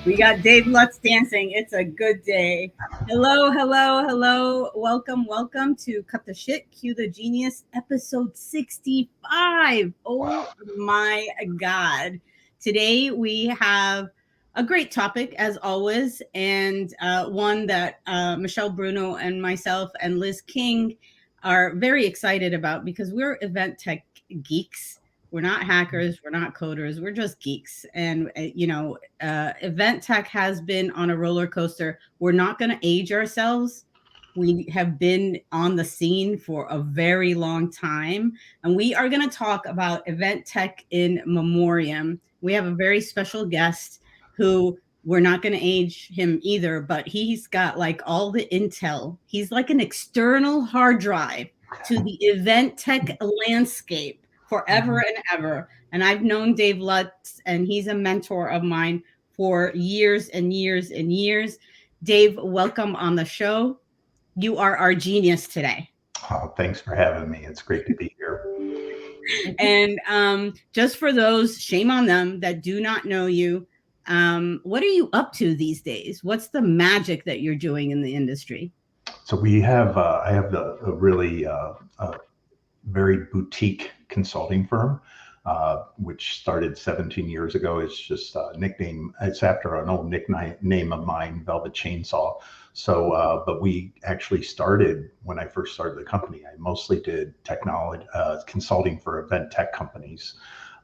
We got Dave Lutz dancing. It's a good day. Hello, hello, hello. Welcome, welcome to Cut the Shit, Cue the Genius, episode 65. Oh my God. Today we have a great topic, as always, and one that Michelle Bruno and myself and Liz King are very excited about because we're event tech geeks. We're not hackers. We're not coders. We're just geeks. And, event tech has been on a roller coaster. We're not going to age ourselves. We have been on the scene for a very long time. And we are going to talk about event tech in Memorium. We have a very special guest who we're not going to age him either, but he's got like all the intel. He's like an external hard drive to the event tech landscape forever and ever. And I've known Dave Lutz, and he's a mentor of mine for years and years and years. Dave, welcome on the show. You are our genius today. Oh, thanks for having me. It's great to be here. And just for those, shame on them, that do not know you, what are you up to these days? What's the magic that you're doing in the industry? So I have a really very boutique consulting firm, which started 17 years ago. It's just a nickname. It's after an old nickname of mine, Velvet Chainsaw. So, but we actually started, when I first started the company, I mostly did technology consulting for event tech companies,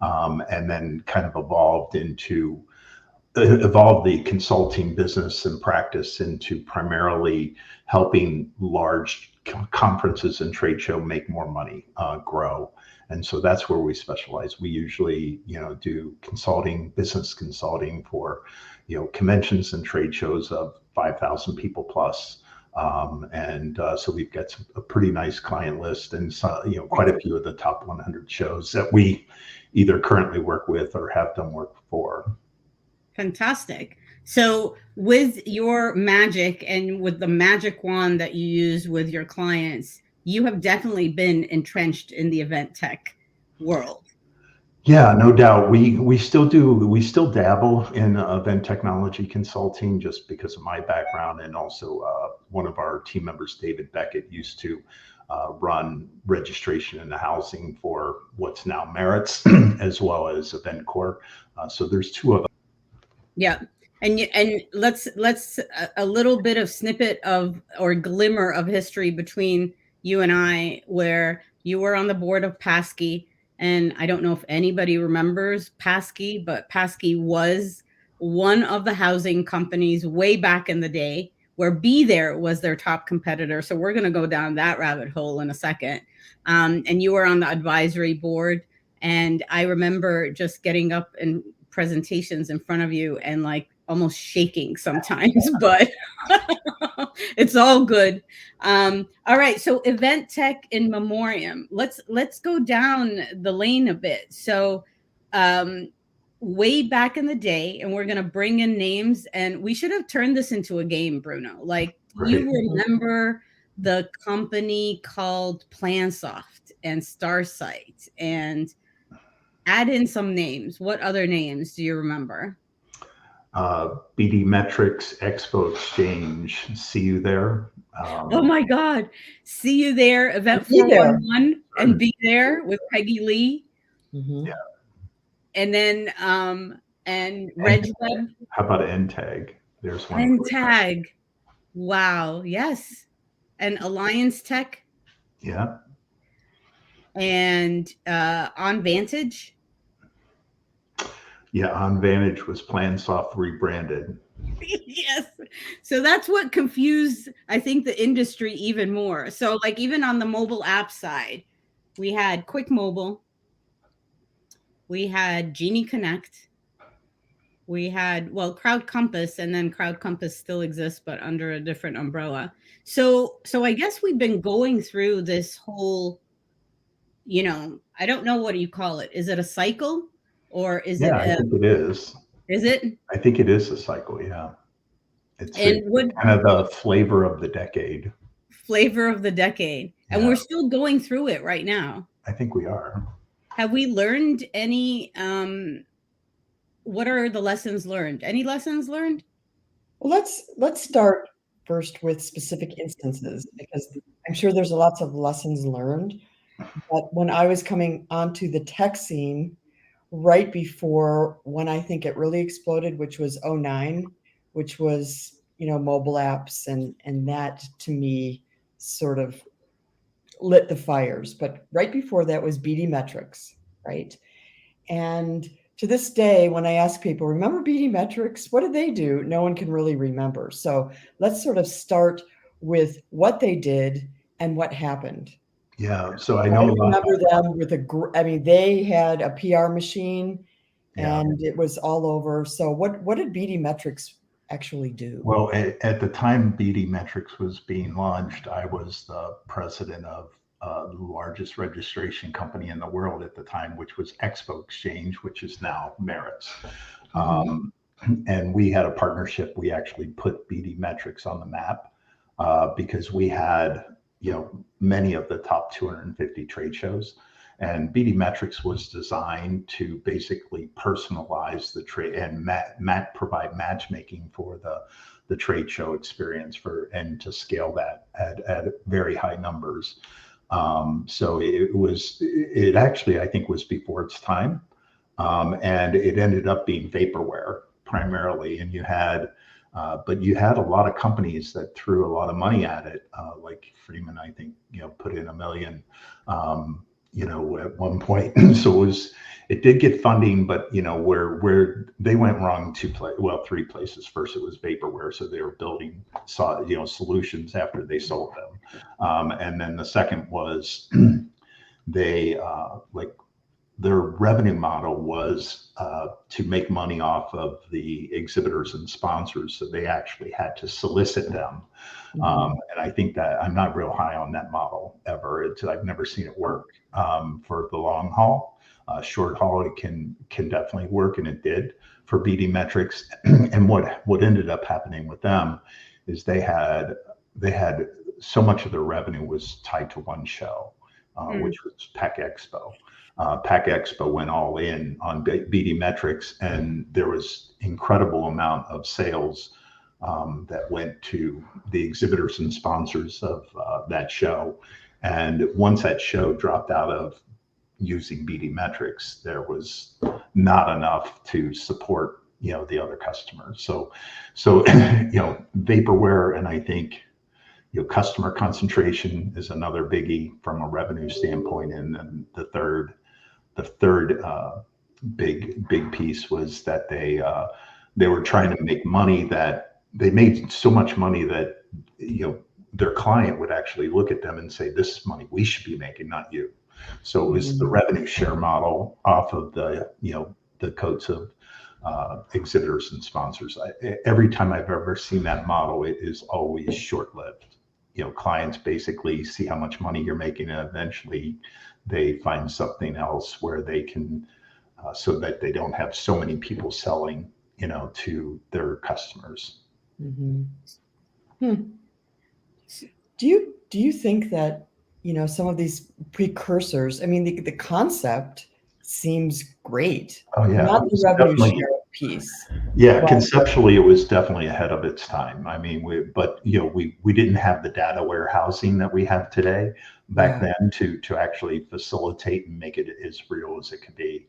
and then kind of evolved the consulting business and practice into primarily helping large conferences and trade show make more money, grow. And so that's where we specialize. We usually, do business consulting for, conventions and trade shows of 5,000 people plus. So we've got a pretty nice client list, and quite a few of the top 100 shows that we either currently work with or have done work for. Fantastic. So with your magic and with the magic wand that you use with your clients, you have definitely been entrenched in the event tech world. Yeah, no doubt. We still dabble in event technology consulting just because of my background, and also one of our team members, David Beckett, used to run registration and housing for what's now Merits, as well as EventCore. So there's two of us. Yeah. And let's a little bit of snippet of or glimmer of history between you and I, where you were on the board of Passkey. And I don't know if anybody remembers Passkey, but Passkey was one of the housing companies way back in the day, where Be There was their top competitor. So we're going to go down that rabbit hole in a second. And you were on the advisory board. And I remember just getting up and presentations in front of you and like almost shaking sometimes, but it's all good. All right. So event tech in Memorium. Let's go down the lane a bit. So way back in the day, and we're going to bring in names, and we should have turned this into a game, Bruno. Like, you remember the company called PlanSoft and Starsight, and add in some names. What other names do you remember? BD Metrics, Expo Exchange. See you there. Oh my God. See you there. Event 411 and Be There with Peggy Lee. Yeah. And then and RegWeb. How about NTAG? There's one. NTAG. Wow. Yes. And Alliance Tech. Yeah. And On Vantage. Yeah, On Vantage was PlanSoft rebranded. Yes. So that's what confused, I think, the industry even more. So like even on the mobile app side, we had Quick Mobile, we had Genie Connect, we had, well, Crowd Compass, and then Crowd Compass still exists, but under a different umbrella. So I guess we've been going through this whole, I don't know, what do you call it? Is it a cycle? Or is it? I think it is. Is it? I think it is a cycle. Yeah, it's kind of the flavor of the decade. Flavor of the decade, and we're still going through it right now. I think we are. Have we learned any what are the lessons learned? Any lessons learned? Well, let's start first with specific instances because I'm sure there's lots of lessons learned. But when I was coming onto the tech scene, right before when I think it really exploded, which was '09, which was, mobile apps and that to me sort of lit the fires. But right before that was BD Metrics, right? And to this day, when I ask people, remember BD Metrics? What did they do? No one can really remember. So let's sort of start with what they did and what happened. Yeah, so I I know a lot. remember them with they had a PR machine Yeah. and it was all over. So what did BD Metrics actually do? Well, at the time BD Metrics was being launched, I was the president of the largest registration company in the world at the time, which was Expo Exchange, which is now Meritz. Um, and we had a partnership. We actually put BD Metrics on the map because we had, many of the top 250 trade shows. And BD Metrics was designed to basically personalize the trade and provide matchmaking for the trade show experience and to scale that at very high numbers. So it actually, I think, was before its time. And it ended up being vaporware primarily. And but you had a lot of companies that threw a lot of money at it, like Freeman, I think, put in $1 million, at one point. So it did get funding, but where they went wrong three places. First, it was vaporware, so they were building solutions after they sold them, and then the second was they their revenue model was to make money off of the exhibitors and sponsors. So they actually had to solicit them. And I think that I'm not real high on that model ever. I've never seen it work for the long haul. Short haul, it can definitely work, and it did for BD Metrics. And what ended up happening with them is they had so much of their revenue was tied to one show, which was PAC Expo. PAC Expo went all in on BD Metrics, and there was incredible amount of sales that went to the exhibitors and sponsors of that show. And once that show dropped out of using BD Metrics, there was not enough to support the other customers. So vaporware, and I think customer concentration is another biggie from a revenue standpoint. And then the third big piece was that they were trying to make money, that they made so much money that their client would actually look at them and say, this is money we should be making, not you. So it was the revenue share model off of the coats of exhibitors and sponsors. Every time I've ever seen that model, it is always short-lived. Clients basically see how much money you're making, and eventually they find something else where they can, so that they don't have so many people selling, to their customers. Do you think that some of these precursors? I mean, the concept seems great. Oh yeah, not the revenue share piece. Yeah, conceptually, it was definitely ahead of its time. I mean, we didn't have the data warehousing that we have today back then to actually facilitate and make it as real as it could be.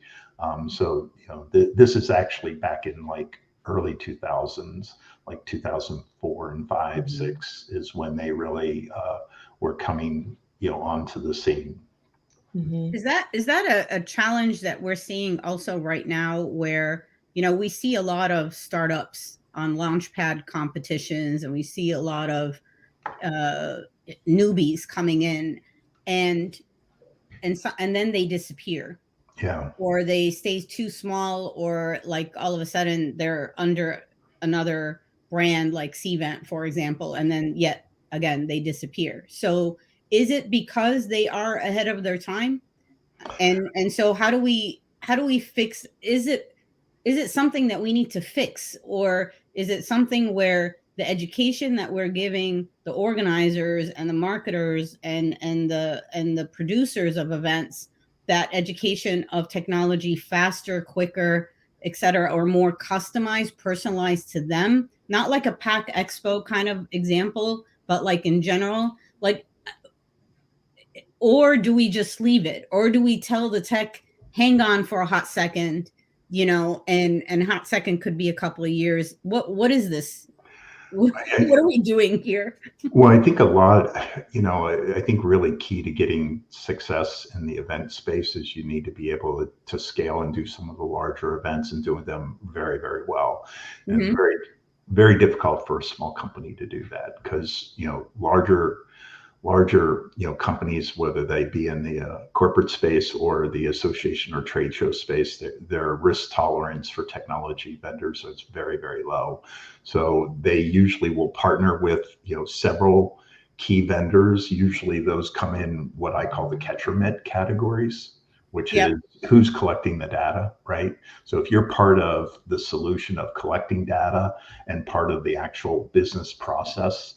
So this is actually back in like early 2000s, like 2004 and 5, 6 is when they really were coming onto the scene. Is that a challenge that we're seeing also right now, where we see a lot of startups on launchpad competitions, and we see a lot of newbies coming in, and then they disappear, or they stay too small, or like all of a sudden they're under another brand like Cvent, for example, and then yet again they disappear. So is it because they are ahead of their time? And so how do we fix, is it something that we need to fix, or is it something where the education that we're giving the organizers and the marketers and the producers of events, that education of technology faster, quicker, etc., or more customized, personalized to them, not like a Pack Expo kind of example, but like in general, like, or do we just leave it, or do we tell the tech, hang on for a hot second, and hot second could be a couple of years. What is this? What are we doing here? Well, I think a lot, I think really key to getting success in the event space is you need to be able to scale and do some of the larger events and doing them very, very well. And it's very, very difficult for a small company to do that because, larger companies, whether they be in the corporate space or the association or trade show space, their risk tolerance for technology vendors is very, very low. So they usually will partner with several key vendors. Usually those come in what I call the catcher mitt categories, which is who's collecting the data, right? So if you're part of the solution of collecting data and part of the actual business process,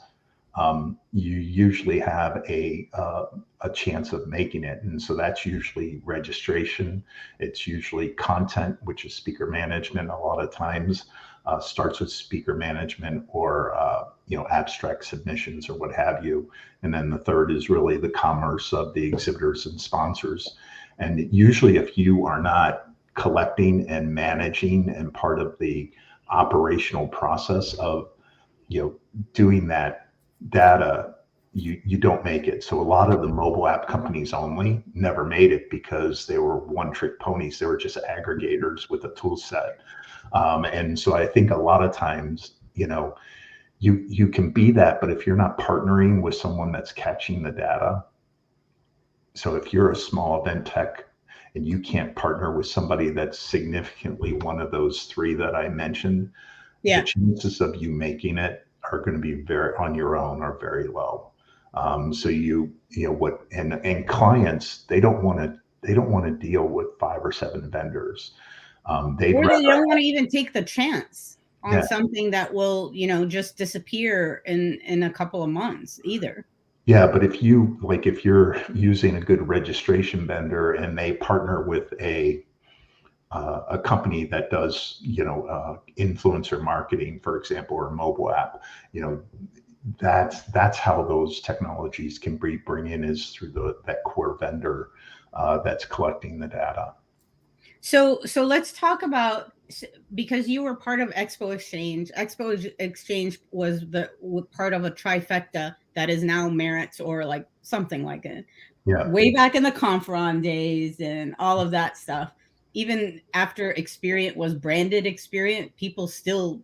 you usually have a chance of making it. And so that's usually registration. It's usually content, which is speaker management. A lot of times starts with speaker management or abstract submissions or what have you. And then the third is really the commerce of the exhibitors and sponsors. And usually if you are not collecting and managing and part of the operational process of doing that data, you don't make it. So a lot of the mobile app companies only never made it because they were one-trick ponies. They were just aggregators with a tool set. And so I think a lot of times, you can be that, but if you're not partnering with someone that's catching the data, so if you're a small event tech and you can't partner with somebody that's significantly one of those three that I mentioned, the chances of you making it are going to be very on your own are very low. So and clients, they don't want to deal with 5 or 7 vendors. They don't want to even take the chance on something that will just disappear in a couple of months either. Yeah, but if you're using a good registration vendor and they partner with a company that does, influencer marketing, for example, or a mobile app, that's how those technologies can bring in is through that core vendor that's collecting the data. So let's talk about, because you were part of Expo Exchange. Expo Exchange was part of a trifecta that is now Merits or like something like it. Yeah. Way back in the Confron days and all of that stuff. Even after Experience was branded Experience, people still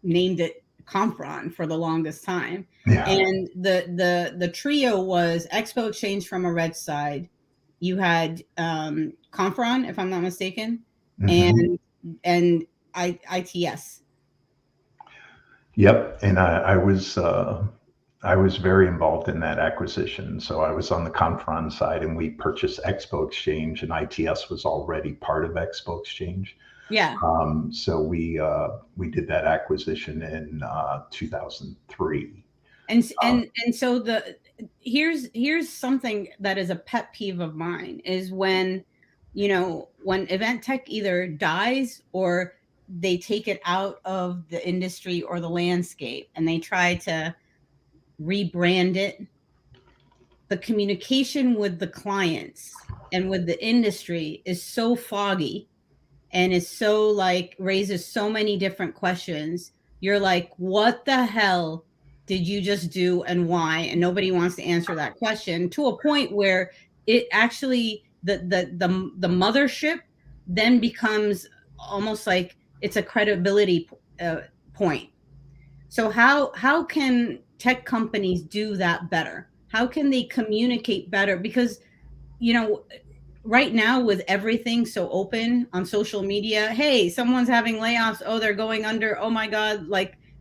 named it Confron for the longest time. Yeah. And the trio was Expo Exchange from a red side. You had Confron, if I'm not mistaken, and ITS. Yep, and I was very involved in that acquisition. So I was on the Confron side, and we purchased Expo Exchange, and ITS was already part of Expo Exchange. Yeah. So we did that acquisition in 2003. And so here's something that is a pet peeve of mine is when event tech either dies or they take it out of the industry or the landscape and they try to rebrand it. The communication with the clients and with the industry is so foggy and is so raises so many different questions. You're like, what the hell did you just do and why? And nobody wants to answer that question, to a point where it actually, the mothership then becomes almost like it's a credibility point. So how can tech companies do that better? How can they communicate better? Because, right now with everything so open on social media, hey, someone's having layoffs. Oh, they're going under. Oh my God.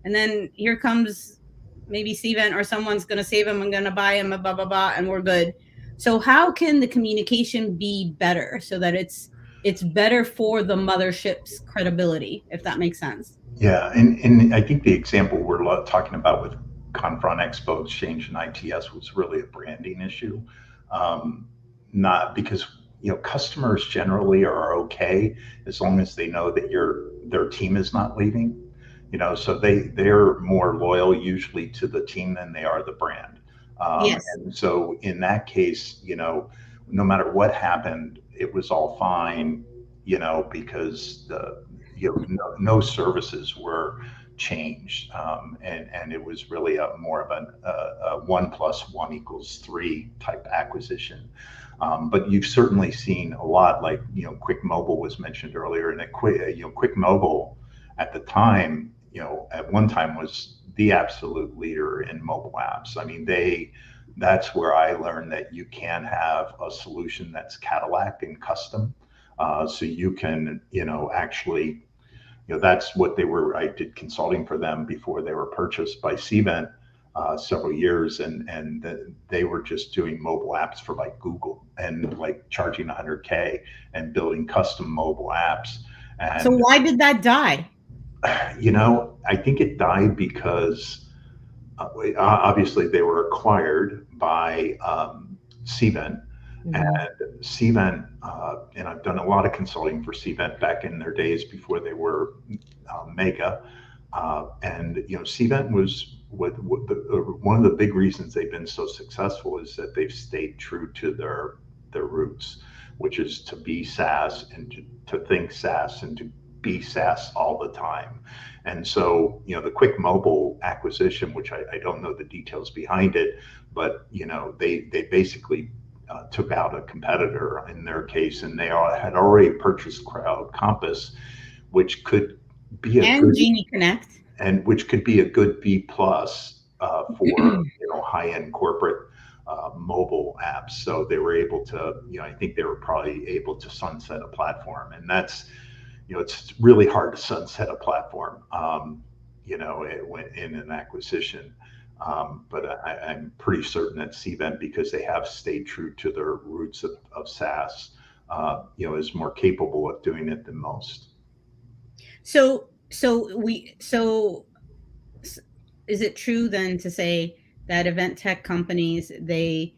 And then here comes maybe Cvent or someone's going to save them and going to buy them, blah, blah, blah, and we're good. So how can the communication be better so that it's better for the mothership's credibility, if that makes sense? Yeah. And I think the example we're talking about with Confron, Expo Exchange, and ITS was really a branding issue. Not because customers generally are okay as long as they know that their team is not leaving. So they're more loyal usually to the team than they are the brand. Yes. And so in that case, no matter what happened, it was all fine, because no services were changed, and it was really a more of a 1+1 = 3 type acquisition. But you've certainly seen a lot, like Quick Mobile was mentioned earlier, and Quick Mobile at the time, at one time was the absolute leader in mobile apps. I mean, that's where I learned that you can have a solution that's Cadillac and custom. So you can, actually, that's what they were. I did consulting for them before they were purchased by Cvent several years, and they were just doing mobile apps for like Google and like charging 100K and building custom mobile apps. And So why did that die? I think it died because obviously they were acquired by Cvent, and Cvent, and I've done a lot of consulting for Cvent back in their days before they were Mega, and Cvent was one of the big reasons they've been so successful is that they've stayed true to their roots, which is to be SaaS and to think SaaS and to be SaaS all the time. And so, the Quick Mobile acquisition, which I don't know the details behind it, but they basically took out a competitor in their case, and they had already purchased Crowd Compass, which could be Genie Connect, and which could be a good B+ for high-end corporate mobile apps. So they were able to, I think they were probably able to sunset a platform, and that's it's really hard to sunset a platform, in an acquisition. But I'm pretty certain that Cvent, because they have stayed true to their roots of SaaS, is more capable of doing it than most. So is it true then to say that event tech companies, they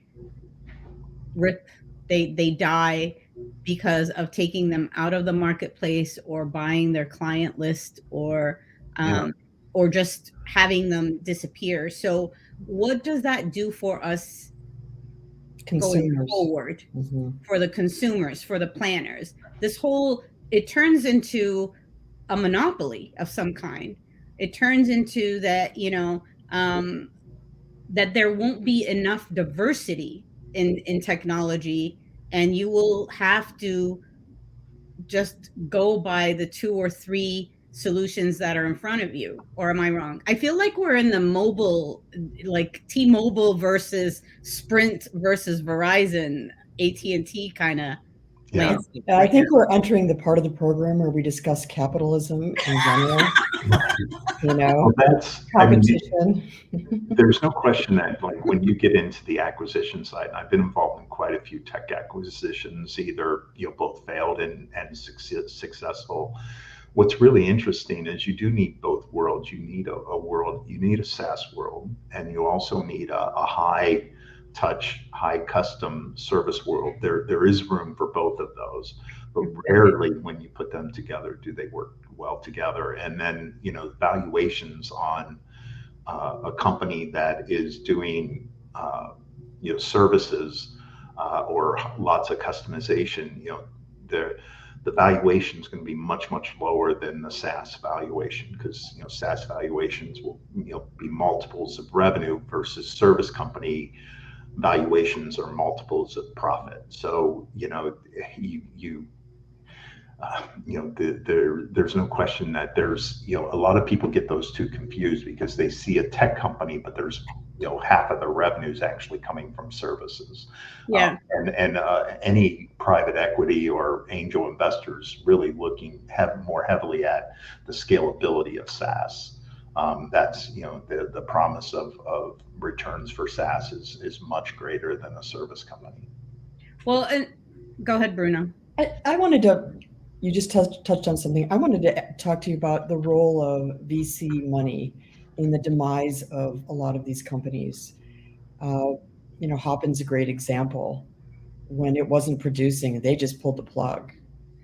die because of taking them out of the marketplace or buying their client list or just having them disappear? So what does that do for us going forward, for the consumers, for the planners? It turns into a monopoly of some kind. It turns into that, that there won't be enough diversity in technology, and you will have to just go by the 2 or 3 solutions that are in front of you. Or am I wrong? I feel like we're in the mobile, like T-Mobile versus Sprint versus Verizon, AT&T kind of landscape. I think we're entering the part of the program where we discuss capitalism in general. Well, competition. There's no question that, like, when you get into the acquisition side, and I've been involved in quite a few tech acquisitions, either both failed and successful. What's really interesting is you do need both worlds. You need a world, you need a SaaS world, and you also need a high touch, high custom service world. There is room for both of those, but rarely when you put them together do they work well together. And then valuations on a company that is doing services or lots of customization, the valuation is going to be much lower than the SaaS valuation, because SaaS valuations will be multiples of revenue versus service company valuations are multiples of profit. So there's no question that there's a lot of people get those two confused because they see a tech company, but there's half of the revenues actually coming from services. Yeah. And any private equity or angel investors really looking more heavily at the scalability of SaaS. That's the promise of returns for SaaS is much greater than a service company. Well, go ahead, Bruno. I wanted to. You just touched on something. I wanted to talk to you about the role of VC money in the demise of a lot of these companies. Hopin's a great example. when it wasn't producing, they just pulled the plug.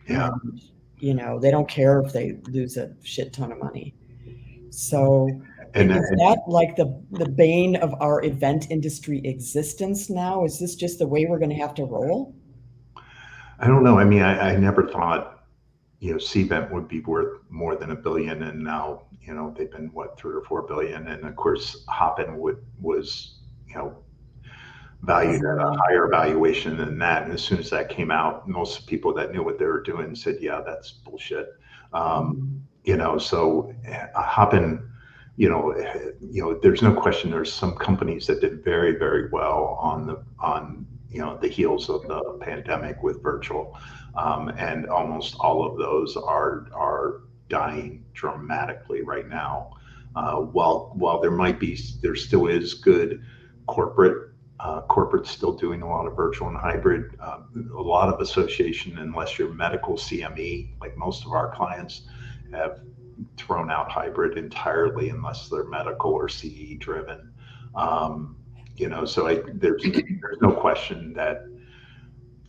Yeah. And, you know, they don't care if they lose a shit ton of money. So And is that like the bane of our event industry existence now? Is this just the way we're going to have to roll? I don't know. I mean, I never thought, CVent would be worth more than $1 billion, and now, they've been what, 3 or 4 billion, and of course, Hopin was, valued at a higher valuation than that. And as soon as that came out, most people that knew what they were doing said, "Yeah, that's bullshit." So Hopin, there's no question. There's some companies that did very, very well on the heels of the pandemic with virtual, and almost all of those are dying dramatically right now. While there still is good corporate's still doing a lot of virtual and hybrid. A lot of association, unless you're medical CME, like most of our clients, have thrown out hybrid entirely unless they're medical or CE driven. So there's no question that,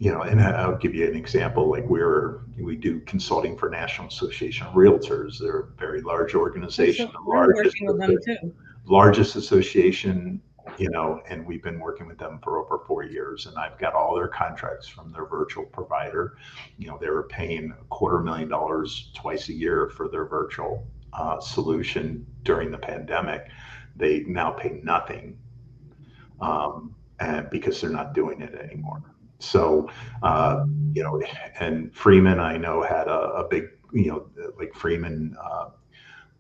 and I'll give you an example. Like we do consulting for National Association of Realtors. They're a very large organization, So we're working with them too. Largest association, and we've been working with them for over 4 years, and I've got all their contracts from their virtual provider. They were paying $250,000 twice a year for their virtual solution during the pandemic. They now pay nothing, and because they're not doing it anymore. So, and Freeman, I know, had a big, like Freeman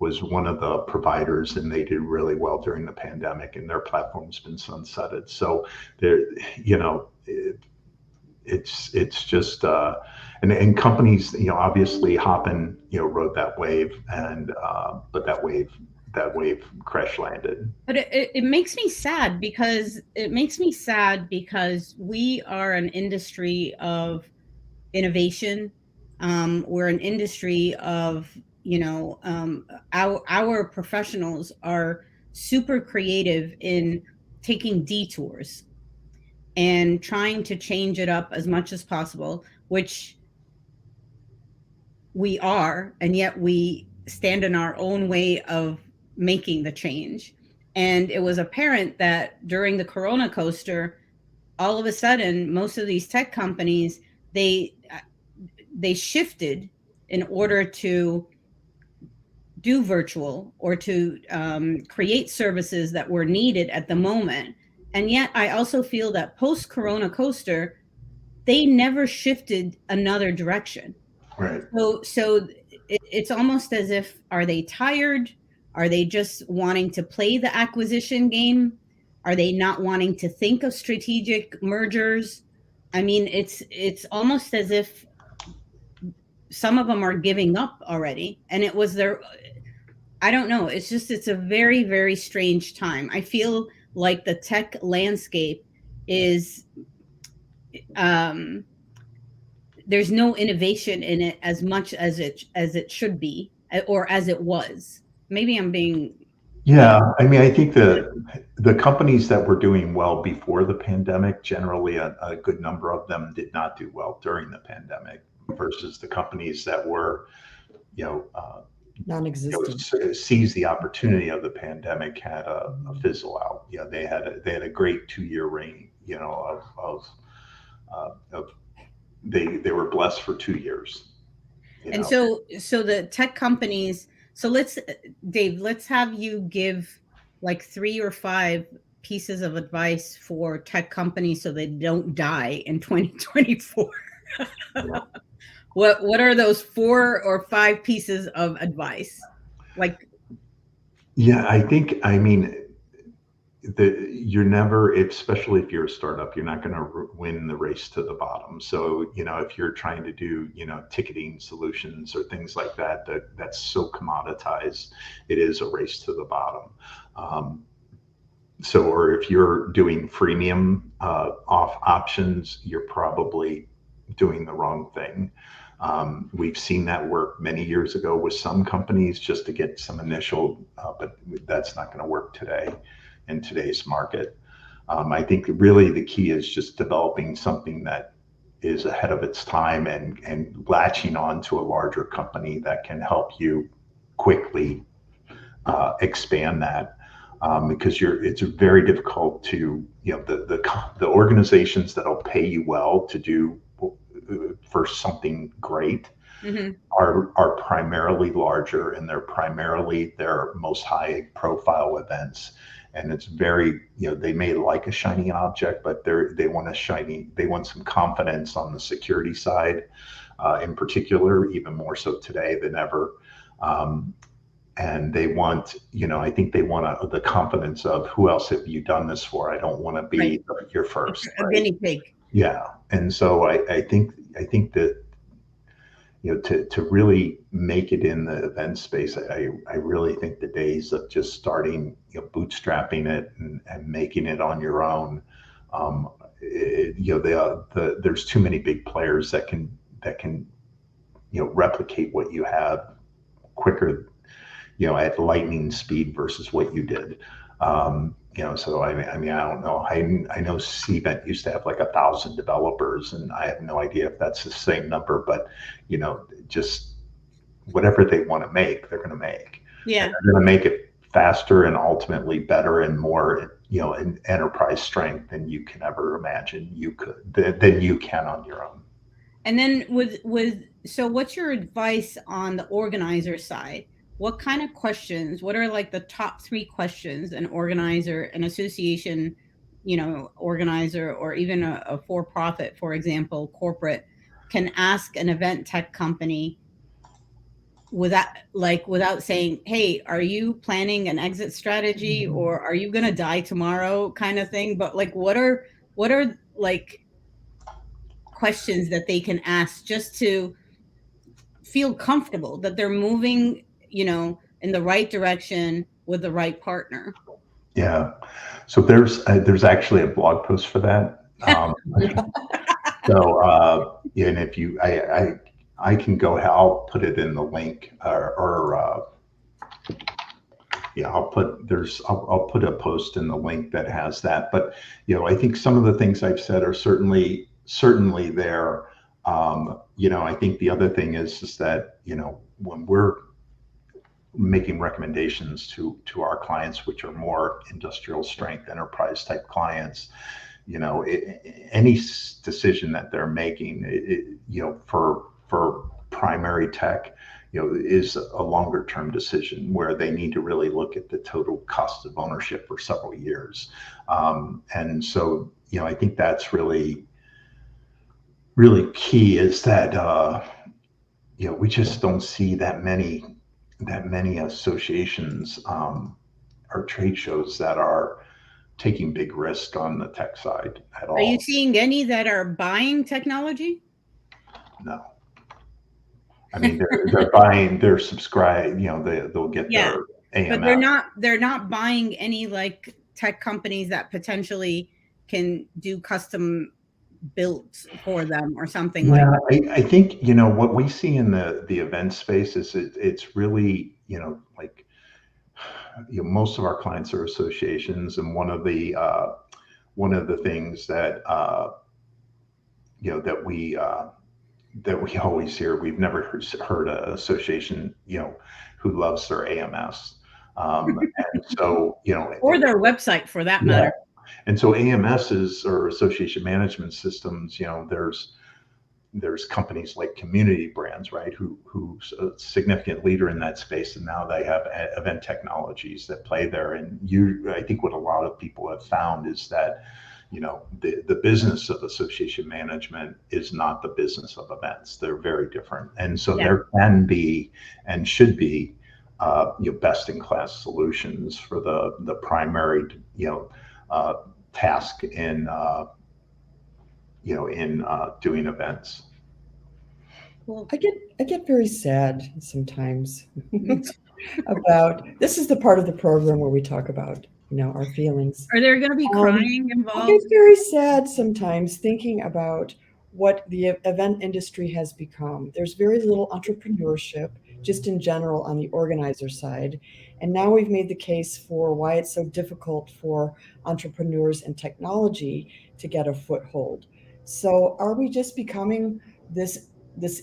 was one of the providers, and they did really well during the pandemic, and their platform's been sunsetted. So there, it's just, and companies, obviously Hopin, rode that wave, and but that wave crash landed. But it makes me sad because we are an industry of innovation. We're an industry of, our professionals are super creative in taking detours and trying to change it up as much as possible, which we are, and yet we stand in our own way of making the change. And it was apparent that during the Corona coaster, all of a sudden, most of these tech companies, they shifted in order to do virtual or to create services that were needed at the moment. And yet I also feel that post-Corona coaster, they never shifted another direction. Right. So it's almost as if, are they tired? Are they just wanting to play the acquisition game? Are they not wanting to think of strategic mergers? I mean, it's almost as if some of them are giving up already, and it was I don't know. It's a very, very strange time. I feel like the tech landscape is, there's no innovation in it as much as it should be, or as it was. Maybe I'm being. Yeah, I mean, I think the companies that were doing well before the pandemic, generally a good number of them did not do well during the pandemic, versus the companies that were, non-existent, seized the opportunity of the pandemic, had a fizzle out. They had a great 2-year reign, of they were blessed for 2 years. And so the tech companies. So Dave, let's have you give like 3 or 5 pieces of advice for tech companies so they don't die in 2024. Yeah. What are those 4 or 5 pieces of advice? Like, yeah, I mean, you're never, especially if you're a startup, you're not going to win the race to the bottom. So, if you're trying to do, ticketing solutions or things like that, that's so commoditized, it is a race to the bottom. Or if you're doing freemium off options, you're probably doing the wrong thing. We've seen that work many years ago with some companies just to get some initial, but that's not going to work today in today's market. I think really the key is just developing something that is ahead of its time and latching on to a larger company that can help you quickly expand that. Because it's very difficult to, the organizations that'll pay you well to do for something great are primarily larger, and they're primarily their most high profile events. And it's very, they may like a shiny object, but they want some confidence on the security side, in particular, even more so today than ever. And they want, I think they want the confidence of, who else have you done this for? I don't want to be your first. A guinea pig. Yeah. And so I think that, to really make it in the event space, I really think the days of just starting, bootstrapping it and making it on your own, there's too many big players that can replicate what you have quicker, at lightning speed versus what you did. So I mean, I don't know. I know Cvent used to have like 1,000 developers, and I have no idea if that's the same number, but just whatever they want to make, they're going to make. Yeah, and they're going to make it faster and ultimately better and more, in enterprise strength than you can ever imagine than you can on your own. And then so what's your advice on the organizer side? What kind of questions, what are like the top 3 questions an association, organizer, or even a for-profit, for example, corporate, can ask an event tech company without saying, hey, are you planning an exit strategy, or are you going to die tomorrow, kind of thing? But like, what are like questions that they can ask just to feel comfortable that they're moving, in the right direction with the right partner? Yeah. So there's actually a blog post for that. So, and if you, I can go, I'll put it in the link, I'll put a post in the link that has that. But, I think some of the things I've said are certainly there. I think the other thing is that, when we're making recommendations to our clients, which are more industrial strength enterprise type clients, any decision that they're making, for primary tech, is a longer term decision where they need to really look at the total cost of ownership for several years. And so, I think that's really, really key, is that, we just don't see that many associations, or trade shows that are taking big risk on the tech side at all. Are you seeing any that are buying technology? No. I mean, they're buying, they're subscribed, they'll get their AMS. But they're not buying any like tech companies that potentially can do custom built for them or something like that. I think, what we see in the event space is it's really, like, most of our clients are associations, and one of the things that that we always hear, we've never heard an association, who loves their AMS, and so, or their website for that matter. And so AMSs, or association management systems, there's companies like Community Brands, right, who's a significant leader in that space, and now they have event technologies that play there. And I think what a lot of people have found is that, the business of association management is not the business of events. They're very different, and so there can be and should be, best in class solutions for the primary, task in doing events. Well, I get very sad sometimes about, this is the part of the program where we talk about, our feelings. Are there going to be crying involved? I get very sad sometimes thinking about what the event industry has become. There's very little entrepreneurship. just in general on the organizer side. And now we've made the case for why it's so difficult for entrepreneurs and technology to get a foothold. So are we just becoming this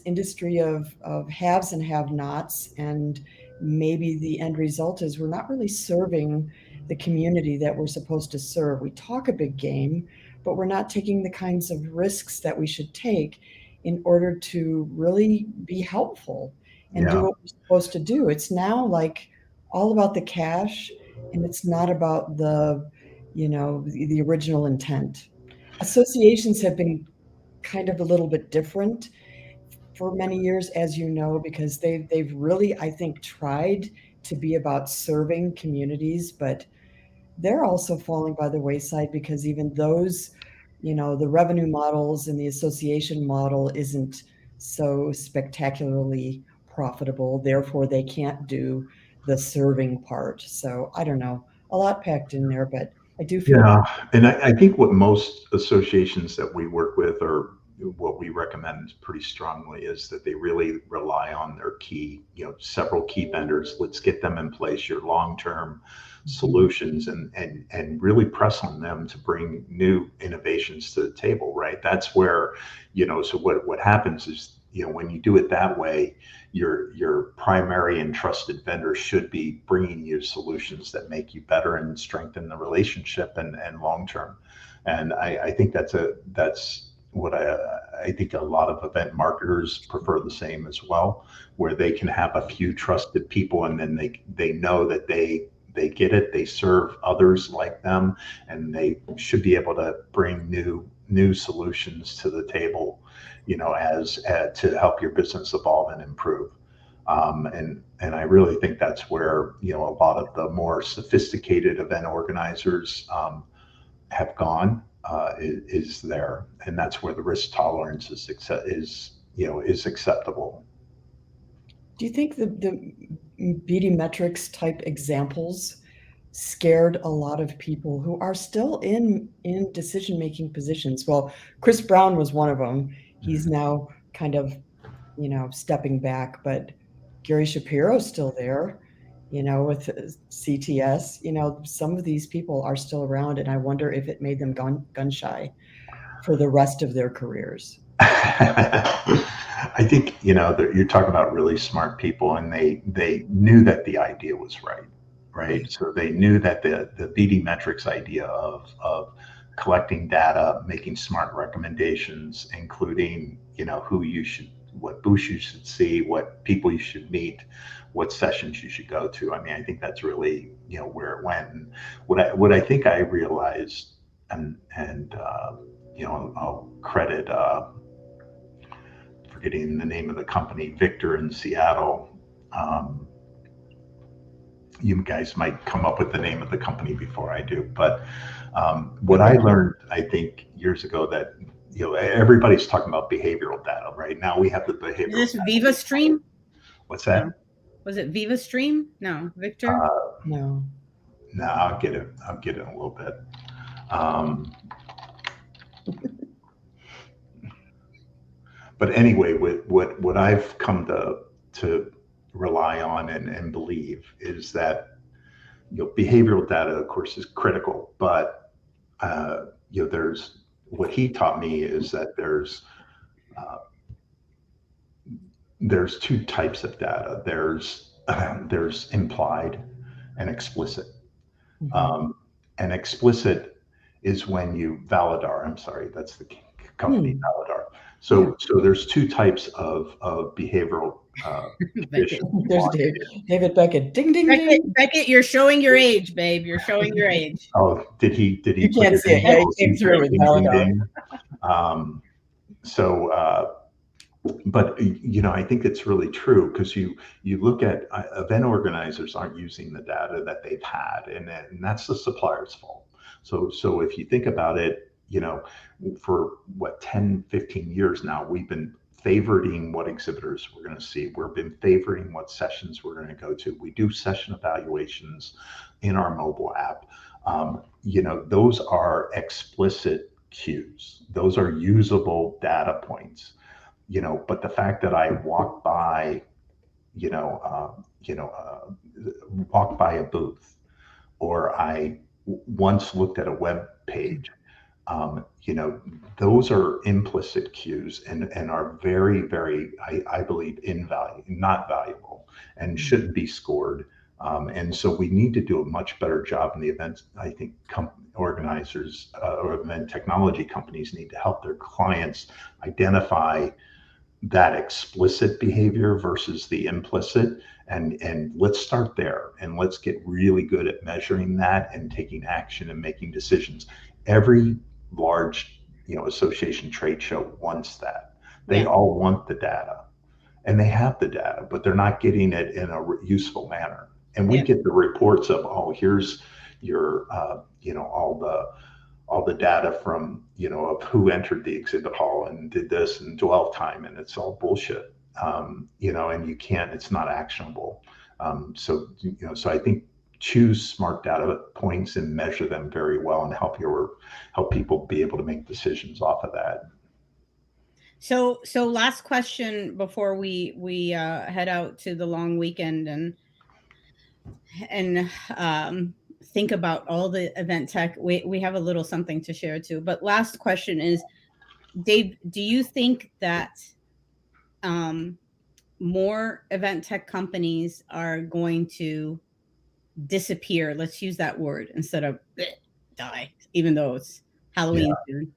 industry of haves and have-nots, and maybe the end result is we're not really serving the community that we're supposed to serve? We talk a big game, but we're not taking the kinds of risks that we should take in order to really be helpful and do Yeah. what we're supposed to do. It's now like all about the cash, and it's not about the original intent. Associations have been kind of a little bit different for many years, as you know, because they've really, I think, tried to be about serving communities, but they're also falling by the wayside because even those, the revenue models and the association model isn't so spectacularly profitable. Therefore, they can't do the serving part. So I don't know, a lot packed in there, but I do feel. Yeah, and I think what most associations that we work with, or what we recommend pretty strongly, is that they really rely on their key, several key vendors. Let's get them in place, your long-term solutions, and really press on them to bring new innovations to the table, right? That's where, so what happens is, when you do it that way, your primary and trusted vendor should be bringing you solutions that make you better and strengthen the relationship and long term. And I think that's what I think a lot of event marketers prefer the same as well, where they can have a few trusted people, and then they know that they get it, they serve others like them, and they should be able to bring new solutions to the table, as to help your business evolve and improve. And I really think that's where, a lot of the more sophisticated event organizers have gone, is there, and that's where the risk tolerance is acceptable. Do you think the beauty metrics type examples scared a lot of people who are still in decision making positions? Well, Chris Brown was one of them. He's now kind of stepping back, but Gary Shapiro's still there, with CTS. Some of these people are still around, and I wonder if it made them gun shy for the rest of their careers. I think, that you're talking about really smart people, and they knew that the idea was right? So they knew that the BD metrics idea of collecting data, making smart recommendations, including, what booths you should see, what people you should meet, what sessions you should go to. I mean, I think that's really, where it went. And what I think I realized, and I'll credit, forgetting the name of the company, Victor in Seattle. You guys might come up with the name of the company before I do, but what I learned, I think, years ago, that everybody's talking about behavioral data right now. We have the behavioral. Is this Viva Stream? What's that? No. Was it Viva Stream? No, Victor. No. No, I'll get it. I'll get it in a little bit. But anyway, what I've come to rely on and believe is that, behavioral data, of course, is critical, but there's, what he taught me is that there's two types of data. There's implied and explicit. And explicit is when you validar. I'm sorry, that's the company, Validar. So there's two types of behavioral conditions. There's David Beckett. Ding, ding, ding. Beckett, you're showing your age, babe. You're showing your age. Oh, did he? You can't see it. Yeah, he came through with Validar. But I think it's really true, because you look at event organizers aren't using the data that they've had, and that's the supplier's fault. So if you think about it, for 10, 15 years now, we've been favoriting what exhibitors we're going to see. We've been favoring what sessions we're going to go to. We do session evaluations in our mobile app. Those are explicit cues. Those are usable data points. But the fact that I walk by walk by a booth, or I once looked at a web page. Those are implicit cues and are very, very, I believe, not valuable, and shouldn't be scored. And so we need to do a much better job in the events. I think organizers or event technology companies need to help their clients identify that explicit behavior versus the implicit, and let's start there, and let's get really good at measuring that and taking action and making decisions. Every large association trade show wants that. They all want the data, and they have the data, but they're not getting it in a useful manner. And we get the reports of, oh, here's your all the data from of who entered the exhibit hall and did this and dwell time, and it's all bullshit. And you can't, it's not actionable. So I think choose smart data points and measure them very well, and help people be able to make decisions off of that. So last question before we head out to the long weekend and think about all the event tech. We have a little something to share too. But last question is, Dave, do you think that more event tech companies are going to disappear? Let's use that word instead of die, even though it's Halloween soon.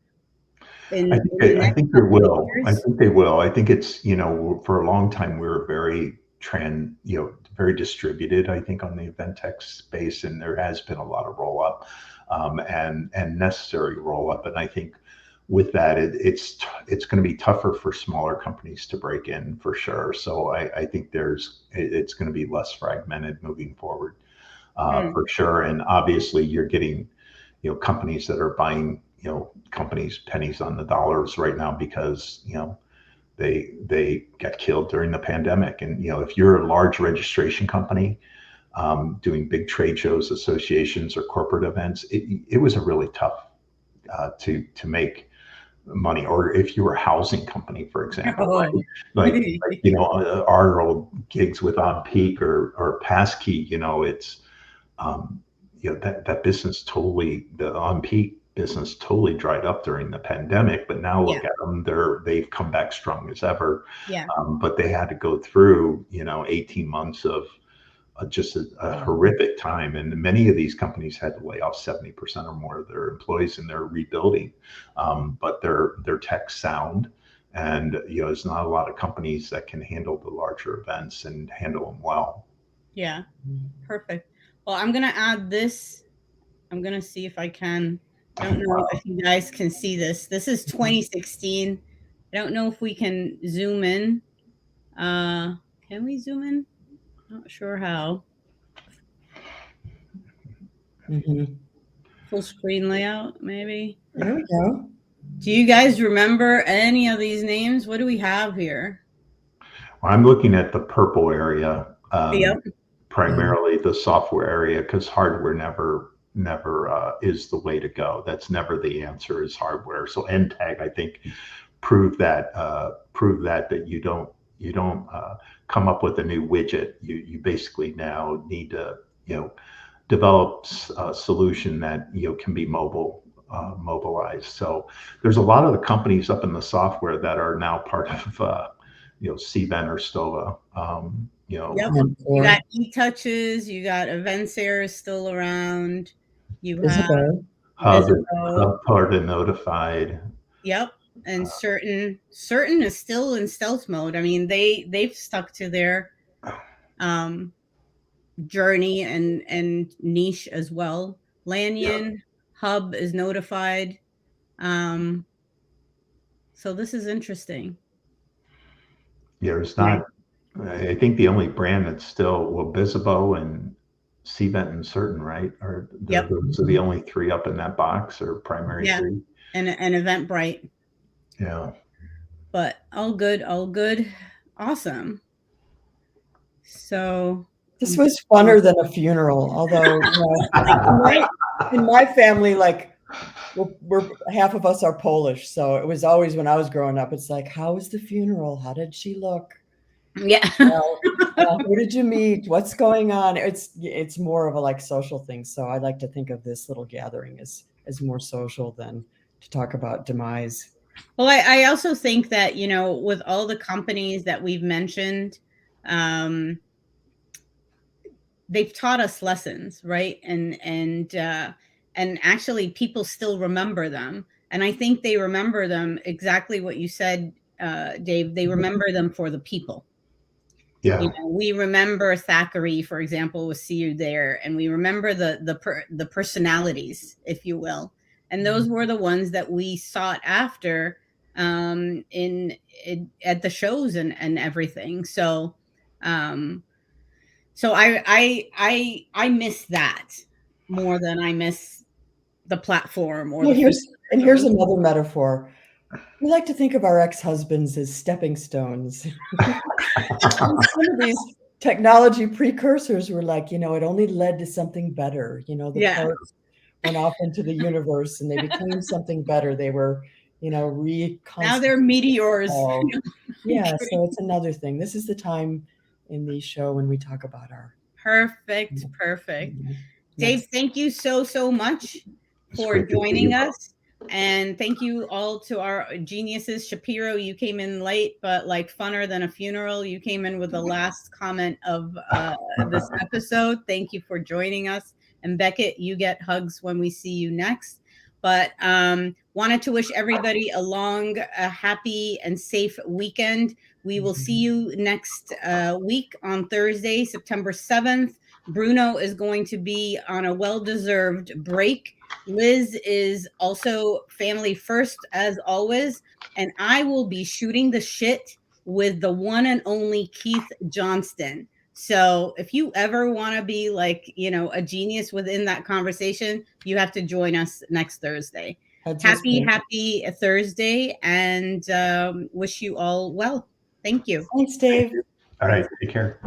I think there will. I think they will. I think it's, for a long time we were very very distributed, I think, on the event tech space, and there has been a lot of roll up and necessary roll up. And I think with that, it's going to be tougher for smaller companies to break in, for sure. So I think it's going to be less fragmented moving forward, for sure. And obviously you're getting, companies that are buying, companies pennies on the dollars right now because, they got killed during the pandemic. And, if you're a large registration company, doing big trade shows, associations, or corporate events, it was a really tough to make money. Or if you were a housing company, for example, like our old gigs with On Peak or Passkey, it's that business totally, the On Peak business totally dried up during the pandemic, but now look at them, they've come back strong as ever. But they had to go through 18 months of just a horrific time, and many of these companies had to lay off 70% or more of their employees, and they're rebuilding. But their tech sound, and there's not a lot of companies that can handle the larger events and handle them well. Perfect. Well, I'm gonna add this. I'm gonna see if I can. I don't know if you guys can see this. This is 2016. I don't know if we can zoom in. Can we zoom in? Not sure how. Full screen layout, maybe. There we go. Do you guys remember any of these names? What do we have here? Well, I'm looking at the purple area, primarily the software area, because hardware never is the way to go. That's never the answer, is hardware. So NTAG, I think, prove that you don't come up with a new widget. You basically now need to develop a solution that can be mobilized. So there's a lot of the companies up in the software that are now part of Cvent or Stova. You got eTouches, you got Eventsair is still around. You have Hub part of Notified. And certain is still in stealth mode. I mean, they've stuck to their journey and niche as well. Lanyon, Hub is Notified. So this is interesting. There's not. I think the only brand that's still, Bizzabo and Cvent and Certain, right? Those are the only three up in that box, or primary three. And Eventbrite. But all good. Awesome. So this was funner than a funeral, although in my family, like we're half of us are Polish, so it was always, when I was growing up, it's like, how was the funeral? How did she look? Yeah. Who did you meet? What's going on? It's more of a like social thing. So I like to think of this little gathering as more social than to talk about demise. Well, I also think that, with all the companies that we've mentioned, they've taught us lessons, right? And actually people still remember them. And I think they remember them exactly what you said, Dave. They remember them for the people. Yeah. We remember Thackeray, for example, with See You There, and we remember the personalities, if you will, and those were the ones that we sought after, at the shows and everything. So, I miss that more than I miss the platform or Well, the food. here's another metaphor. We like to think of our ex-husbands as stepping stones. Some of these technology precursors were like, it only led to something better. The Yeah. parts went off into the universe and they became something better. They were, Now they're meteors. Yeah, so it's another thing. This is the time in the show when we talk about our Perfect. Dave, next. thank you so much for joining us. And thank you all to our geniuses. Shapiro, you came in late, but like funner than a funeral. You came in with the last comment of this episode. Thank you for joining us. And Beckett, you get hugs when we see you next. But wanted to wish everybody a happy and safe weekend. We will see you next week on Thursday, September 7th. Bruno is going to be on a well-deserved break. Liz is also family first, as always. And I will be shooting the shit with the one and only Keith Johnston. So if you ever want to be like, a genius within that conversation, you have to join us next Thursday. Happy Thursday, and wish you all well. Thank you. Thanks, Dave. All right. Take care.